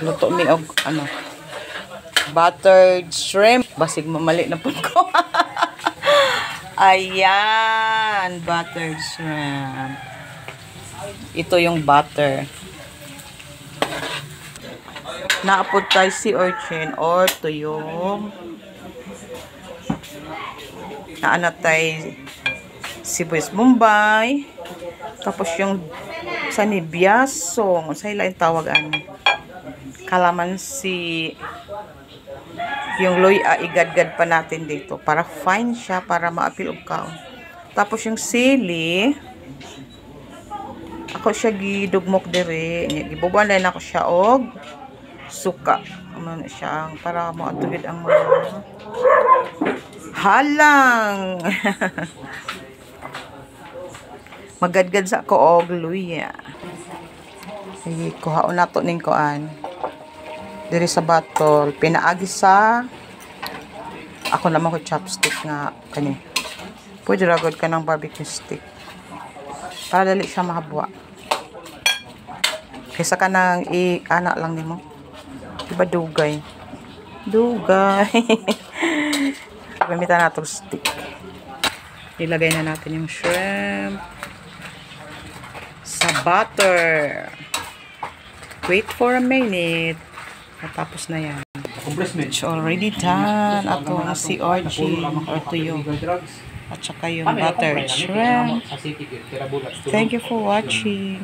Luto mi og ano, buttered shrimp. Basig mamali na po ko. Ayan, buttered shrimp. Ito yung butter. Naapod tayo si urchin or tuyong naanatay sibuyas Bombay. Tapos yung sanibyasong, sa ilaing tawagan, kalamansi. Yung luya, igadgad pa natin dito para fine siya, para maapil og kaon. Tapos yung sili, ako siya gidugmok dire, gibubuan na ako siya og suka. Ano na siya, para maatugid ang mga halang. Magadgad sa ko og luya. Sige, kuhaon nato ning kuan. Diri sa bottle, pinaagi sa ako naman ko chopstick nga kani. Pwede ra gud ka ng barbecue stick. Para dali siya mahabwa. Kaysa ka nang i-ana lang nimo. Diba dugay? Dugay. Gamitan natin stick. Ilagay na natin yung shrimp sa butter. Wait for a minute. Tapos na yan. It's already done. Ato si orchid or tuyo. At saka yung buttered shrimp. Thank you for watching.